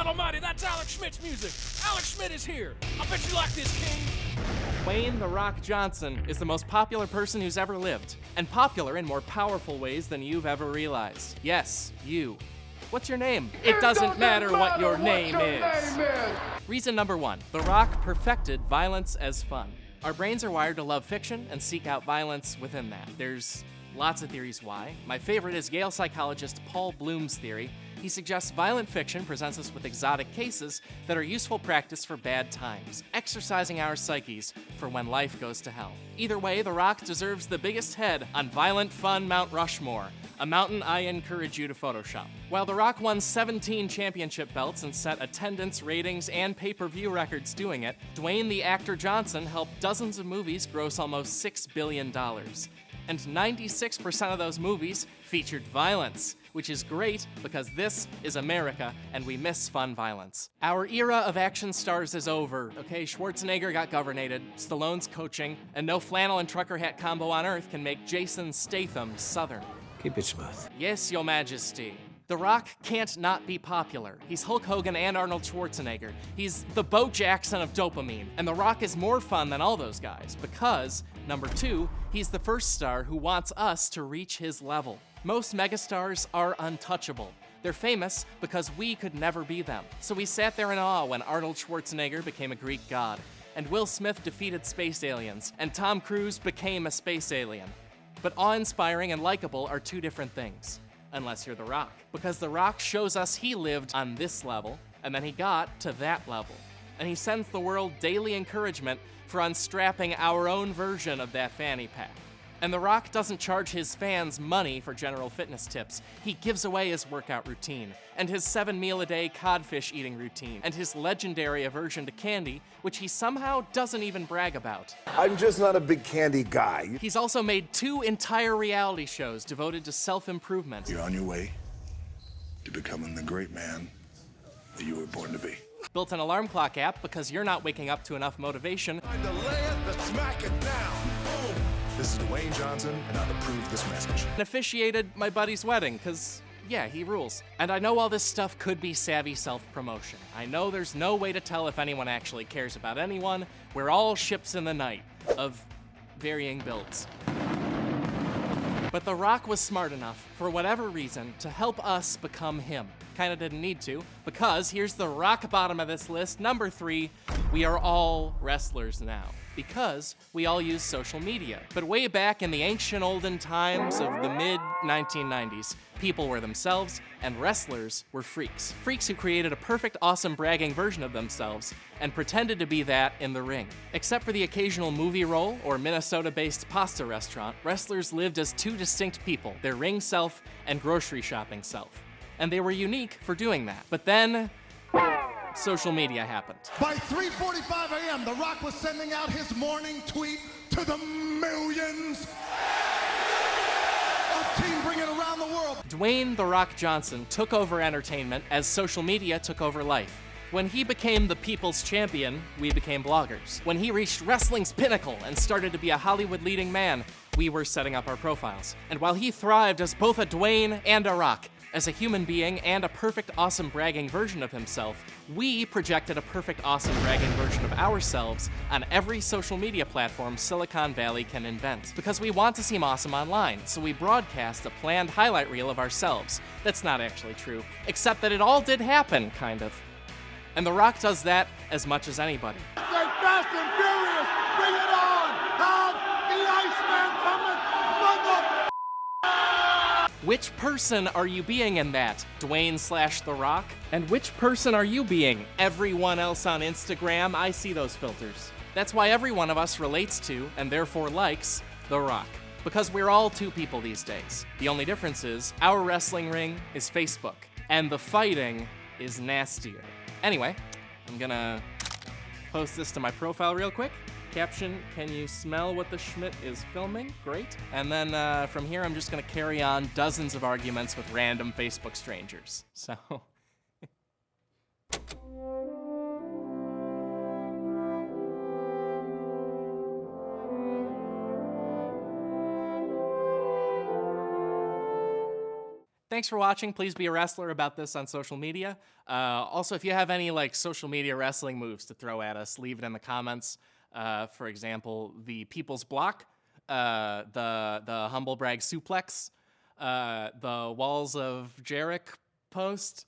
God almighty, that's Alex Schmidt's music. Alex Schmidt is here. I bet you like this, King. Dwayne "The Rock" Johnson is the most popular person who's ever lived, and popular in more powerful ways than you've ever realized. Yes, you. What's your name? It doesn't matter what your name is. Reason number 1, The Rock perfected violence as fun. Our brains are wired to love fiction and seek out violence within that. There's lots of theories why. My favorite is Yale psychologist Paul Bloom's theory. He suggests violent fiction presents us with exotic cases that are useful practice for bad times, exercising our psyches for when life goes to hell. Either way, The Rock deserves the biggest head on violent fun Mount Rushmore, a mountain I encourage you to Photoshop. While The Rock won 17 championship belts and set attendance, ratings, and pay-per-view records doing it, Dwayne the Actor Johnson helped dozens of movies gross almost $6 billion. And 96% of those movies featured violence, which is great because this is America and we miss fun violence. Our era of action stars is over, okay? Schwarzenegger got governated, Stallone's coaching, and no flannel and trucker hat combo on earth can make Jason Statham Southern. Keep it smooth. Yes, Your Majesty. The Rock can't not be popular. He's Hulk Hogan and Arnold Schwarzenegger. He's the Bo Jackson of dopamine. And The Rock is more fun than all those guys because, number 2, he's the first star who wants us to reach his level. Most megastars are untouchable. They're famous because we could never be them. So we sat there in awe when Arnold Schwarzenegger became a Greek god, and Will Smith defeated space aliens, and Tom Cruise became a space alien. But awe-inspiring and likable are two different things. Unless you're The Rock. Because The Rock shows us he lived on this level, and then he got to that level. And he sends the world daily encouragement for unstrapping our own version of that fanny pack. And The Rock doesn't charge his fans money for general fitness tips. He gives away his workout routine, and his 7-meal-a-day codfish eating routine, and his legendary aversion to candy, which he somehow doesn't even brag about. I'm just not a big candy guy. He's also made 2 entire reality shows devoted to self-improvement. You're on your way to becoming the great man that you were born to be. Built an alarm clock app because you're not waking up to enough motivation. Time to lay it, let's smack it down. Boom. This is Dwayne Johnson, and I've approved this message. And officiated my buddy's wedding, because, yeah, he rules. And I know all this stuff could be savvy self-promotion. I know there's no way to tell if anyone actually cares about anyone. We're all ships in the night, of varying builds. But The Rock was smart enough, for whatever reason, to help us become him. Kinda didn't need to, because here's the rock bottom of this list, number 3, we are all wrestlers now. Because we all use social media. But way back in the ancient olden times of the mid-1990s, people were themselves, and wrestlers were freaks. Freaks who created a perfect, awesome bragging version of themselves and pretended to be that in the ring. Except for the occasional movie role or Minnesota-based pasta restaurant, wrestlers lived as 2 distinct people, their ring self and grocery shopping self. And they were unique for doing that. But then, social media happened. By 3:45 a.m., The Rock was sending out his morning tweet to the millions of Team Bring It around the world. Dwayne "The Rock" Johnson took over entertainment as social media took over life. When he became the people's champion, we became bloggers. When he reached wrestling's pinnacle and started to be a Hollywood leading man, we were setting up our profiles. And while he thrived as both a Dwayne and a Rock, as a human being and a perfect, awesome bragging version of himself, we projected a perfect, awesome bragging version of ourselves on every social media platform Silicon Valley can invent. Because we want to seem awesome online, so we broadcast a planned highlight reel of ourselves. That's not actually true, except that it all did happen, kind of. And The Rock does that as much as anybody. Say Fast and Furious, bring it on! Have the Iceman coming, mother... Which person are you being in that? Dwayne/The Rock? And which person are you being? Everyone else on Instagram? I see those filters. That's why every one of us relates to, and therefore likes, The Rock. Because we're all 2 people these days. The only difference is, our wrestling ring is Facebook, and the fighting is nastier. Anyway, I'm gonna post this to my profile real quick. Caption, can you smell what the Schmidt is filming? Great. And then from here, I'm just gonna carry on dozens of arguments with random Facebook strangers. So. thanks for watching. Please be a wrestler about this on social media. Also, if you have any like social media wrestling moves to throw at us, leave it in the comments. For example, the People's Block, the Humble Brag Suplex, the Walls of Jarek post,